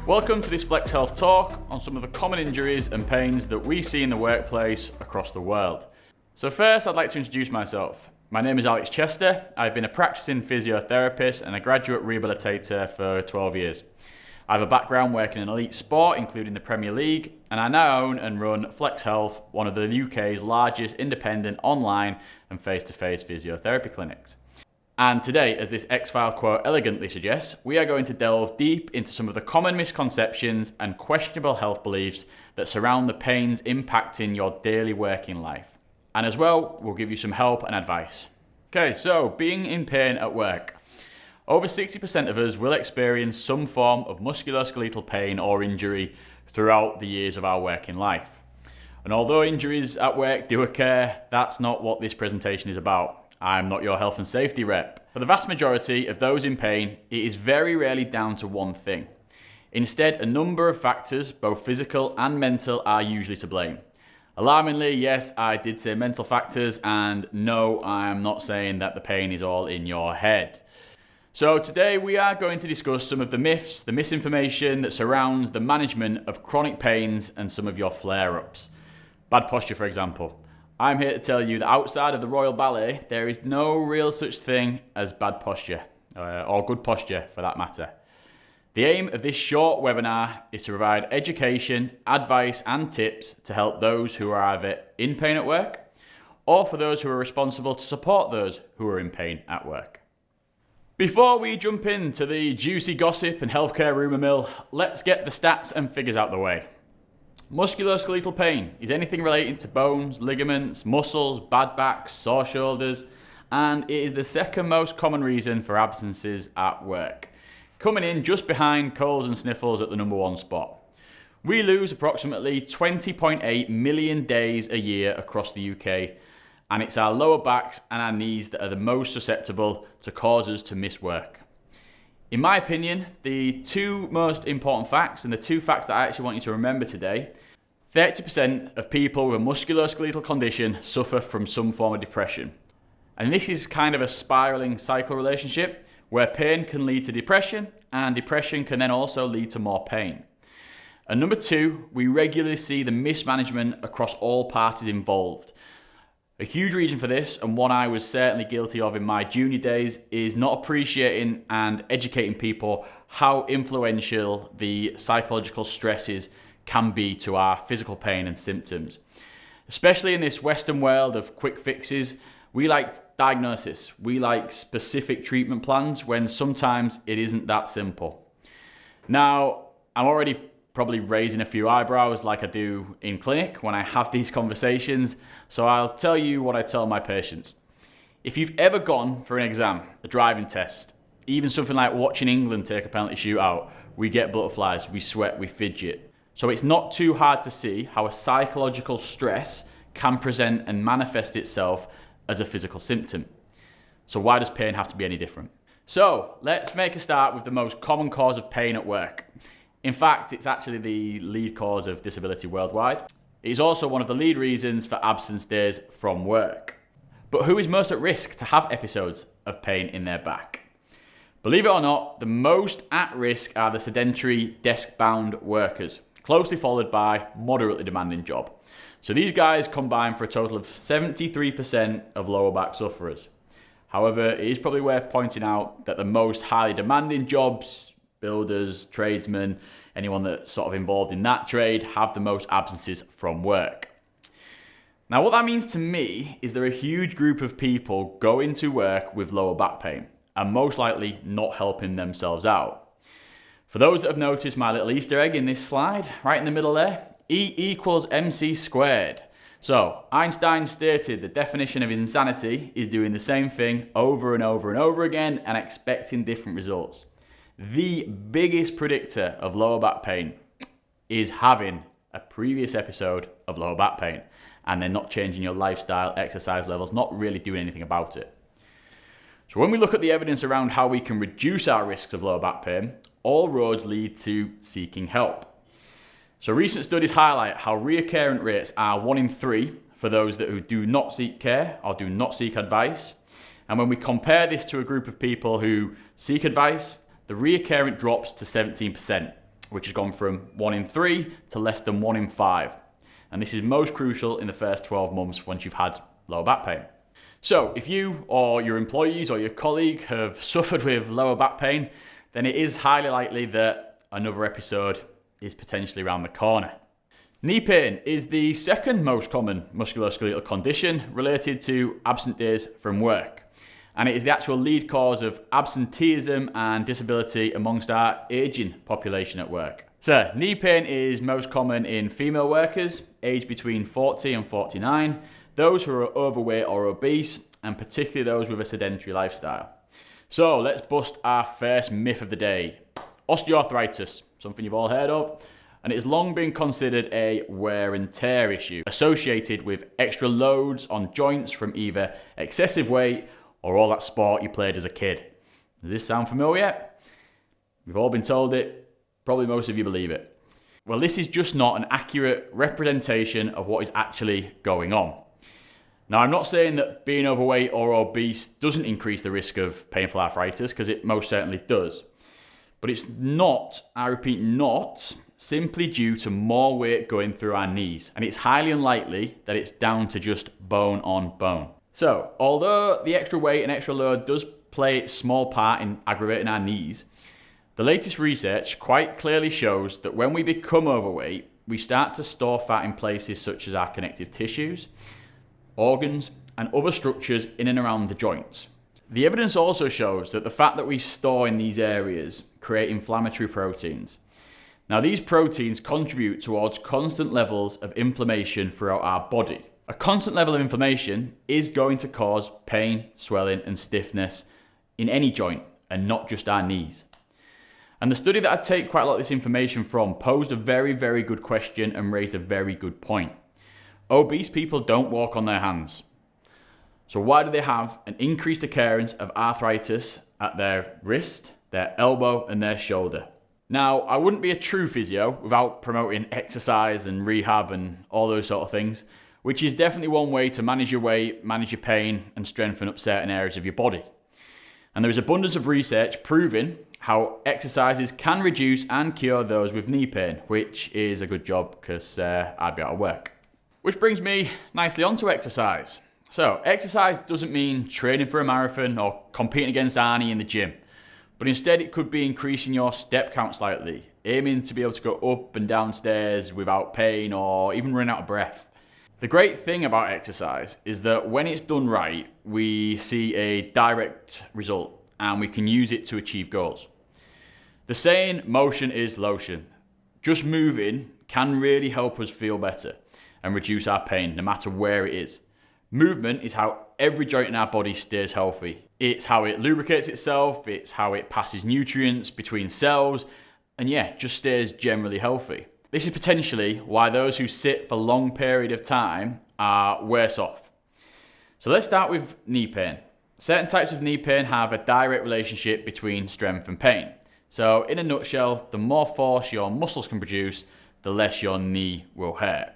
Welcome to this Flex Health talk on some of the common injuries and pains that we see in the workplace across the world. So first, I'd like to introduce myself. My name is Alex Chester. I've been a practicing physiotherapist and a graduate rehabilitator for 12 years. I have a background working in elite sport, including the Premier League, and I now own and run Flex Health, one of the UK's largest independent online and face-to-face physiotherapy clinics. And today, as this X-File quote elegantly suggests, we are going to delve deep into some of the common misconceptions and questionable health beliefs that surround the pains impacting your daily working life. And as well, we'll give you some help and advice. Okay, so being in pain at work. Over 60% of us will experience some form of musculoskeletal pain or injury throughout the years of our working life. And although injuries at work do occur, that's not what this presentation is about. I'm not your health and safety rep. For the vast majority of those in pain, it is very rarely down to one thing. Instead, a number of factors, both physical and mental, are usually to blame. Alarmingly, yes, I did say mental factors, and no, I'm not saying that the pain is all in your head. So today we are going to discuss some of the myths, the misinformation that surrounds the management of chronic pains and some of your flare-ups. Bad posture, for example. I'm here to tell you that outside of the Royal Ballet, there is no real such thing as bad posture, or good posture for that matter. The aim of this short webinar is to provide education, advice and tips to help those who are either in pain at work, or for those who are responsible to support those who are in pain at work. Before we jump into the juicy gossip and healthcare rumour mill, let's get the stats and figures out the way. Musculoskeletal pain is anything relating to bones, ligaments, muscles, bad backs, sore shoulders, and it is the second most common reason for absences at work, coming in just behind colds and sniffles at the number one spot. We lose approximately 20.8 million days a year across the UK, and it's our lower backs and our knees that are the most susceptible to cause us to miss work. In my opinion, the two most important facts, and the two facts that I actually want you to remember today, 30% of people with a musculoskeletal condition suffer from some form of depression. And this is kind of a spiraling cycle relationship where pain can lead to depression, and depression can then also lead to more pain. And number two, we regularly see the mismanagement across all parties involved. A huge reason for this, and one I was certainly guilty of in my junior days, is not appreciating and educating people how influential the psychological stresses can be to our physical pain and symptoms. Especially in this Western world of quick fixes, we like diagnosis, we like specific treatment plans when sometimes it isn't that simple. Now, I'm already probably raising a few eyebrows like I do in clinic when I have these conversations, so I'll tell you what I tell my patients. If you've ever gone for an exam, a driving test, even something like watching England take a penalty shootout, we get butterflies, we sweat, we fidget. So it's not too hard to see how a psychological stress can present and manifest itself as a physical symptom. So why does pain have to be any different? So let's make a start with the most common cause of pain at work. In fact, it's actually the lead cause of disability worldwide. It is also one of the lead reasons for absence days from work. But who is most at risk to have episodes of pain in their back? Believe it or not, the most at risk are the sedentary, desk-bound workers, closely followed by moderately demanding job. So these guys combine for a total of 73% of lower back sufferers. However, it is probably worth pointing out that the most highly demanding jobs, builders, tradesmen, anyone that's sort of involved in that trade, have the most absences from work. Now, what that means to me is there are a huge group of people going to work with lower back pain and most likely not helping themselves out. For those that have noticed my little Easter egg in this slide, right in the middle there, E equals MC squared. So Einstein stated the definition of insanity is doing the same thing over and over and over again and expecting different results. The biggest predictor of lower back pain is having a previous episode of lower back pain and then not changing your lifestyle, exercise levels, not really doing anything about it. So when we look at the evidence around how we can reduce our risks of lower back pain, all roads lead to seeking help. So recent studies highlight how reoccurrent rates are 1 in 3 for those who do not seek care or do not seek advice. And when we compare this to a group of people who seek advice, the reoccurrent drops to 17%. which has gone from 1 in 3 to less than 1 in 5. And this is most crucial in the first 12 months once you've had lower back pain. So if you or your employees or your colleague have suffered with lower back pain, then it is highly likely that another episode is potentially around the corner. Knee pain is the second most common musculoskeletal condition related to absent days from work. And it is the actual lead cause of absenteeism and disability amongst our aging population at work. So, knee pain is most common in female workers aged between 40 and 49, those who are overweight or obese, and particularly those with a sedentary lifestyle. So, let's bust our first myth of the day. Osteoarthritis, something you've all heard of, and it has long been considered a wear and tear issue associated with extra loads on joints from either excessive weight or all that sport you played as a kid. Does this sound familiar? We've all been told it. Probably most of you believe it. Well, this is just not an accurate representation of what is actually going on. Now, I'm not saying that being overweight or obese doesn't increase the risk of painful arthritis, because it most certainly does. But it's not, I repeat, not simply due to more weight going through our knees. And it's highly unlikely that it's down to just bone on bone. So, although the extra weight and extra load does play a small part in aggravating our knees, the latest research quite clearly shows that when we become overweight, we start to store fat in places such as our connective tissues, organs, and other structures in and around the joints. The evidence also shows that the fat that we store in these areas create inflammatory proteins. Now, these proteins contribute towards constant levels of inflammation throughout our body. A constant level of inflammation is going to cause pain, swelling, and stiffness in any joint, and not just our knees. And the study that I take quite a lot of this information from posed a very, very good question and raised a very good point. Obese people don't walk on their hands. So why do they have an increased occurrence of arthritis at their wrist, their elbow, and their shoulder? Now, I wouldn't be a true physio without promoting exercise and rehab and all those sort of things, which is definitely one way to manage your weight, manage your pain, and strengthen up certain areas of your body. And there is abundance of research proving how exercises can reduce and cure those with knee pain, which is a good job because I'd be out of work. Which brings me nicely onto exercise. So, exercise doesn't mean training for a marathon or competing against Arnie in the gym, but instead it could be increasing your step count slightly, aiming to be able to go up and down stairs without pain or even run out of breath. The great thing about exercise is that when it's done right, we see a direct result and we can use it to achieve goals. The saying, motion is lotion. Just moving can really help us feel better and reduce our pain, no matter where it is. Movement is how every joint in our body stays healthy. It's how it lubricates itself, it's how it passes nutrients between cells, and just stays generally healthy. This is potentially why those who sit for a long period of time are worse off. So let's start with knee pain. Certain types of knee pain have a direct relationship between strength and pain. So in a nutshell, the more force your muscles can produce, the less your knee will hurt.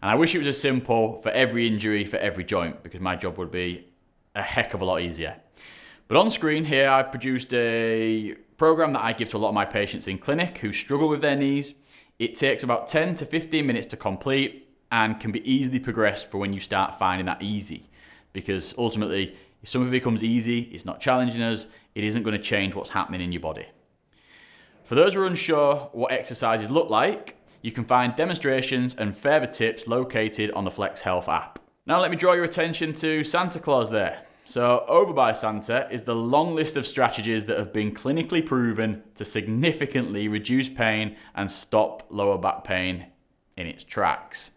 And I wish it was as simple for every injury, for every joint, because my job would be a heck of a lot easier. But on screen here, I've produced a program that I give to a lot of my patients in clinic who struggle with their knees. It takes about 10 to 15 minutes to complete and can be easily progressed for when you start finding that easy. Because ultimately, if something becomes easy, it's not challenging us, it isn't going to change what's happening in your body. For those who are unsure what exercises look like, you can find demonstrations and further tips located on the Flex Health app. Now let me draw your attention to Santa Claus there. So Over by Santa is the long list of strategies that have been clinically proven to significantly reduce pain and stop lower back pain in its tracks.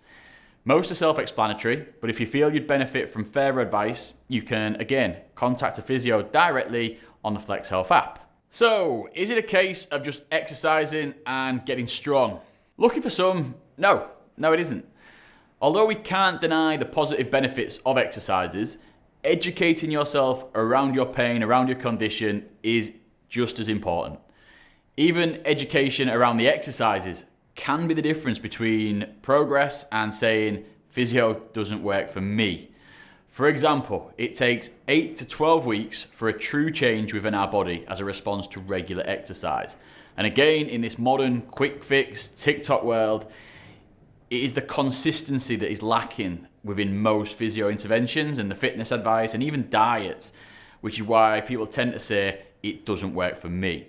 Most are self-explanatory, but if you feel you'd benefit from further advice, you can, again, contact a physio directly on the Flex Health app. So, is it a case of just exercising and getting strong? Looking for some? No, it isn't. Although we can't deny the positive benefits of exercises, educating yourself around your pain, around your condition is just as important. Even education around the exercises can be the difference between progress and saying physio doesn't work for me. For example, it takes 8 to 12 weeks for a true change within our body as a response to regular exercise. And again, in this modern quick fix TikTok world, it is the consistency that is lacking within most physio interventions and the fitness advice and even diets, which is why people tend to say it doesn't work for me.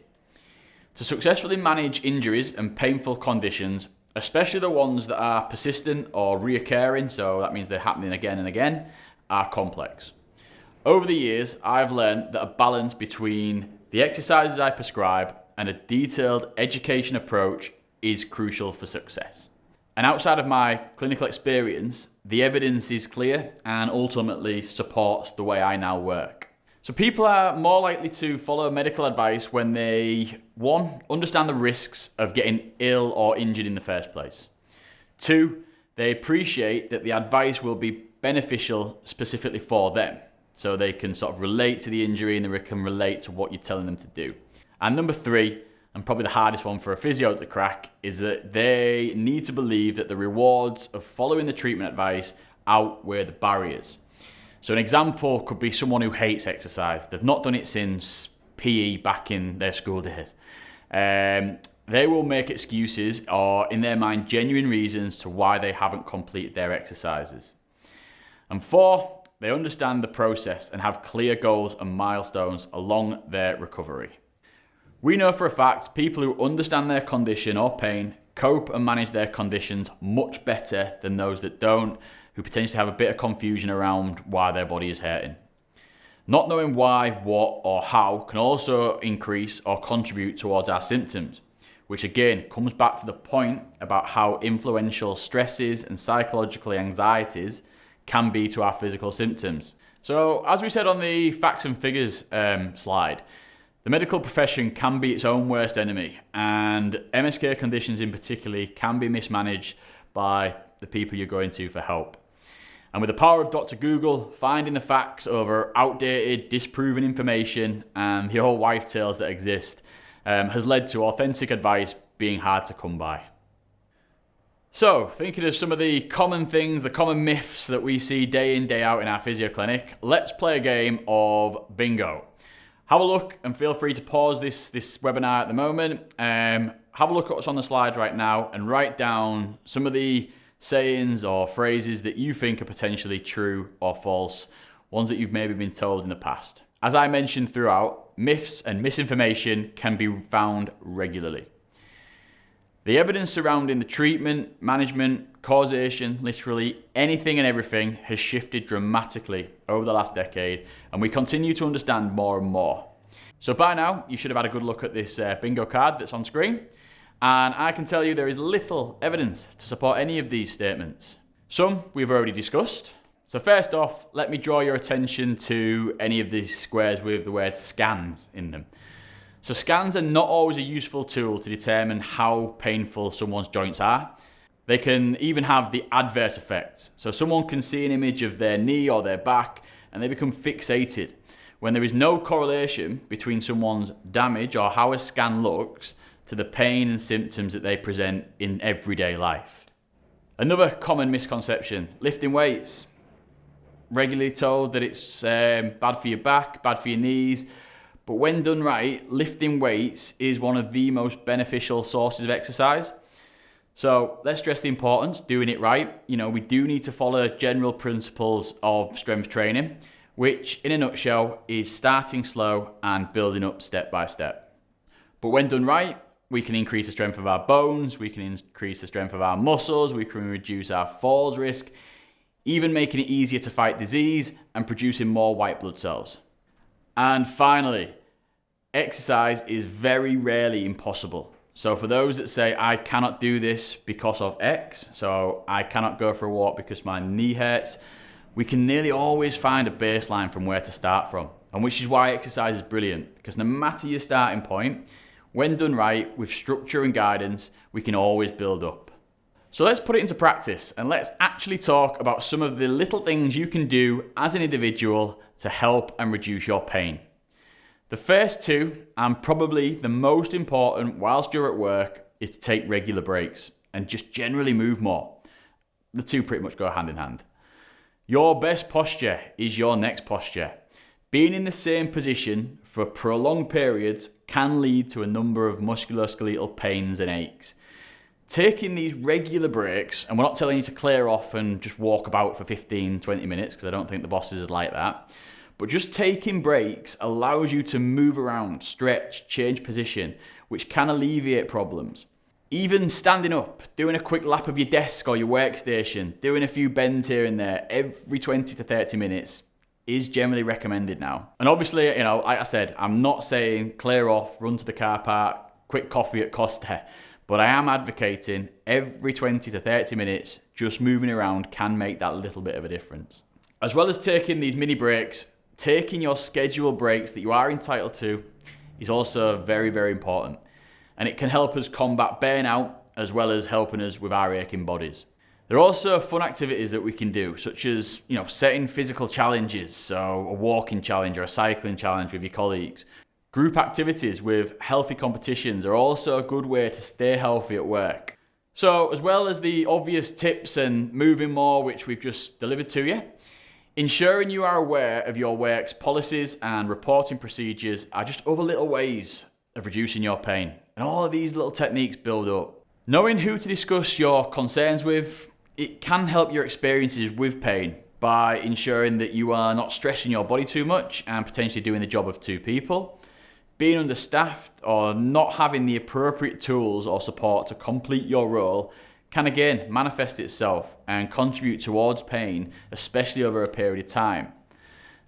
To successfully manage injuries and painful conditions, especially the ones that are persistent or reoccurring, so that means they're happening again and again, are complex. Over the years, I've learned that a balance between the exercises I prescribe and a detailed education approach is crucial for success. And outside of my clinical experience, the evidence is clear and ultimately supports the way I now work. So people are more likely to follow medical advice when they, 1, understand the risks of getting ill or injured in the first place. 2, they appreciate that the advice will be beneficial specifically for them, so they can sort of relate to the injury and they can relate to what you're telling them to do. And number 3, and probably the hardest one for a physio to crack, is that they need to believe that the rewards of following the treatment advice outweigh the barriers. So an example could be someone who hates exercise. They've not done it since PE back in their school days. They will make excuses or, in their mind, genuine reasons to why they haven't completed their exercises. And 4, they understand the process and have clear goals and milestones along their recovery. We know for a fact people who understand their condition or pain cope and manage their conditions much better than those that don't, who potentially have a bit of confusion around why their body is hurting. Not knowing why, what, or how can also increase or contribute towards our symptoms, which again comes back to the point about how influential stresses and psychological anxieties can be to our physical symptoms. So as we said on the facts and figures slide, the medical profession can be its own worst enemy, and MSK conditions in particular can be mismanaged by the people you're going to for help. And with the power of Dr. Google, finding the facts over outdated, disproven information and the old wives' tales that exist has led to authentic advice being hard to come by. So, thinking of some of the common things, the common myths that we see day in, day out in our physio clinic, let's play a game of bingo. Have a look and feel free to pause this webinar at the moment. Have a look at what's on the slide right now and write down some of the sayings or phrases that you think are potentially true or false, ones that you've maybe been told in the past. As I mentioned throughout, myths and misinformation can be found regularly. The evidence surrounding the treatment, management, causation, literally anything and everything has shifted dramatically over the last decade, and we continue to understand more and more. So by now, you should have had a good look at this bingo card that's on screen, and I can tell you there is little evidence to support any of these statements. Some we've already discussed. So first off, let me draw your attention to any of these squares with the word scans in them. So scans are not always a useful tool to determine how painful someone's joints are. They can even have the adverse effects. So someone can see an image of their knee or their back and they become fixated when there is no correlation between someone's damage or how a scan looks to the pain and symptoms that they present in everyday life. Another common misconception, lifting weights. Regularly told that it's bad for your back, bad for your knees. But when done right, lifting weights is one of the most beneficial sources of exercise. So let's stress the importance, doing it right. We do need to follow general principles of strength training, which in a nutshell is starting slow and building up step by step. But when done right, we can increase the strength of our bones, we can increase the strength of our muscles, we can reduce our falls risk, even making it easier to fight disease and producing more white blood cells. And finally, exercise is very rarely impossible. So for those that say, I cannot do this because of X, so I cannot go for a walk because my knee hurts, we can nearly always find a baseline from where to start from. And which is why exercise is brilliant, because no matter your starting point, when done right, with structure and guidance, we can always build up. So let's put it into practice and let's actually talk about some of the little things you can do as an individual to help and reduce your pain. The first two, and probably the most important whilst you're at work, is to take regular breaks and just generally move more. The two pretty much go hand in hand. Your best posture is your next posture. Being in the same position for prolonged periods can lead to a number of musculoskeletal pains and aches. Taking these regular breaks, and we're not telling you to clear off and just walk about for 15-20 minutes, because I don't think the bosses would like that, but just taking breaks allows you to move around, stretch, change position, which can alleviate problems. Even standing up, doing a quick lap of your desk or your workstation, doing a few bends here and there every 20 to 30 minutes is generally recommended now. And obviously, like I said, I'm not saying clear off, run to the car park, quick coffee at Costa, but I am advocating every 20 to 30 minutes, just moving around can make that little bit of a difference. As well as taking these mini breaks, taking your scheduled breaks that you are entitled to is also very, very important. And it can help us combat burnout as well as helping us with our aching bodies. There are also fun activities that we can do, such as setting physical challenges, so a walking challenge or a cycling challenge with your colleagues. Group activities with healthy competitions are also a good way to stay healthy at work. So as well as the obvious tips and moving more, which we've just delivered to you, ensuring you are aware of your work's policies and reporting procedures are just other little ways of reducing your pain. And all of these little techniques build up. Knowing who to discuss your concerns with, it can help your experiences with pain by ensuring that you are not stressing your body too much and potentially doing the job of two people. Being understaffed or not having the appropriate tools or support to complete your role can again manifest itself and contribute towards pain, especially over a period of time.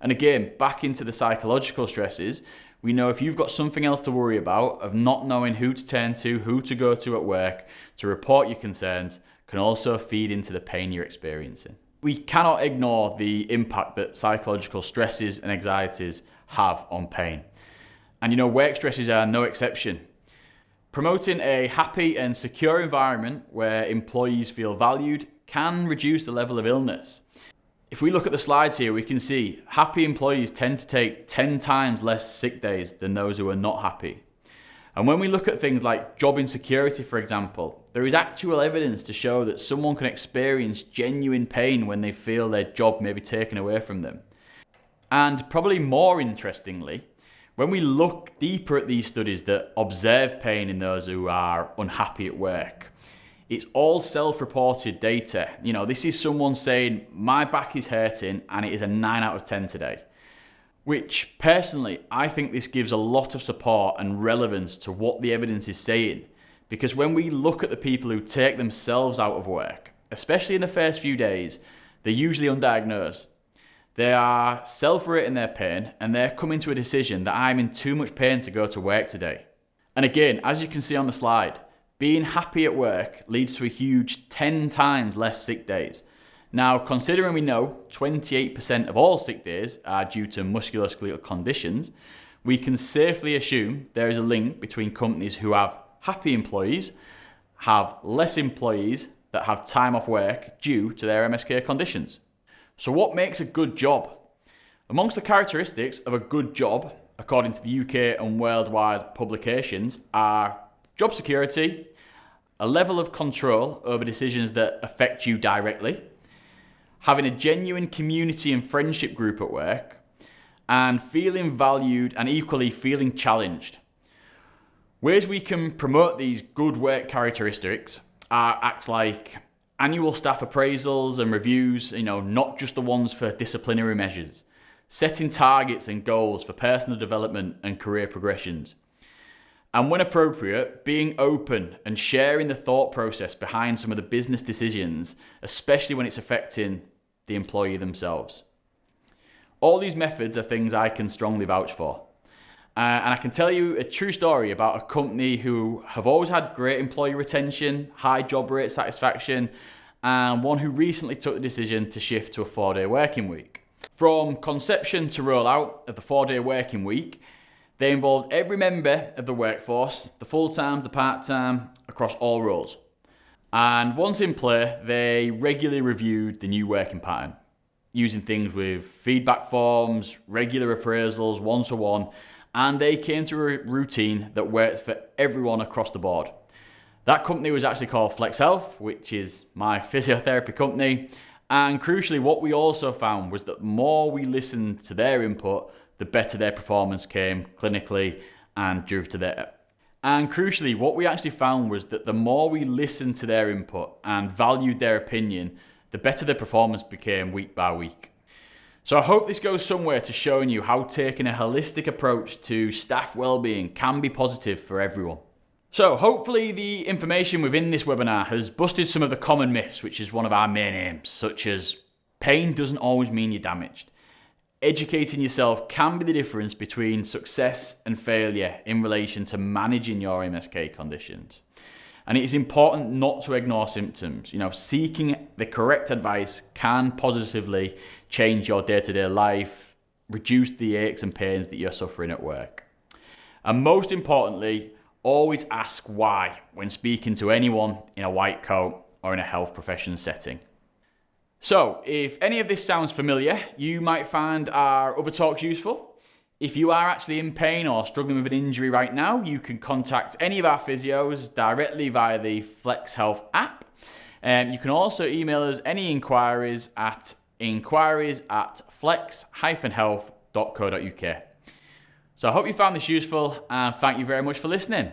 And again, back into the psychological stresses, we know if you've got something else to worry about, of not knowing who to turn to, who to go to at work, to report your concerns, can also feed into the pain you're experiencing. We cannot ignore the impact that psychological stresses and anxieties have on pain. And work stresses are no exception. Promoting a happy and secure environment where employees feel valued can reduce the level of illness. If we look at the slides here, we can see happy employees tend to take 10 times less sick days than those who are not happy. And when we look at things like job insecurity, for example, there is actual evidence to show that someone can experience genuine pain when they feel their job may be taken away from them. And probably more interestingly, when we look deeper at these studies that observe pain in those who are unhappy at work, it's all self-reported data. This is someone saying, my back is hurting and it is a 9 out of 10 today. Which, personally, I think this gives a lot of support and relevance to what the evidence is saying. Because when we look at the people who take themselves out of work, especially in the first few days, they're usually undiagnosed. They are self-rating their pain and they're coming to a decision that I'm in too much pain to go to work today. And again, as you can see on the slide, being happy at work leads to a huge 10 times less sick days. Now, considering we know 28% of all sick days are due to musculoskeletal conditions, we can safely assume there is a link between companies who have happy employees, have less employees that have time off work due to their MSK conditions. So what makes a good job? Amongst the characteristics of a good job, according to the UK and worldwide publications, are job security, a level of control over decisions that affect you directly, having a genuine community and friendship group at work, and feeling valued and equally feeling challenged. Ways we can promote these good work characteristics are acts like annual staff appraisals and reviews, not just the ones for disciplinary measures, setting targets and goals for personal development and career progressions. And when appropriate, being open and sharing the thought process behind some of the business decisions, especially when it's affecting the employee themselves. All these methods are things I can strongly vouch for. And I can tell you a true story about a company who have always had great employee retention, high job rate satisfaction, and one who recently took the decision to shift to a 4-day working week. From conception to rollout of the 4-day working week, they involved every member of the workforce, the full-time, the part-time, across all roles. And once in play, they regularly reviewed the new working pattern, using things with feedback forms, regular appraisals, one-to-one, and they came to a routine that worked for everyone across the board. That company was actually called Flex Health, which is my physiotherapy company, And crucially, what we also found was that the more we listened to their input, the better their performance came clinically and due to their... And crucially, what we actually found was that the more we listened to their input and valued their opinion, the better their performance became week by week. So I hope this goes somewhere to showing you how taking a holistic approach to staff wellbeing can be positive for everyone. So hopefully the information within this webinar has busted some of the common myths, which is one of our main aims, such as pain doesn't always mean you're damaged. Educating yourself can be the difference between success and failure in relation to managing your MSK conditions. And it is important not to ignore symptoms. Seeking the correct advice can positively change your day-to-day life, reduce the aches and pains that you're suffering at work. And most importantly, always ask why when speaking to anyone in a white coat or in a health profession setting. So, if any of this sounds familiar, you might find our other talks useful. If you are actually in pain or struggling with an injury right now, you can contact any of our physios directly via the Flex Health app. You can also email us any inquiries at flex-health.co.uk. So I hope you found this useful and thank you very much for listening.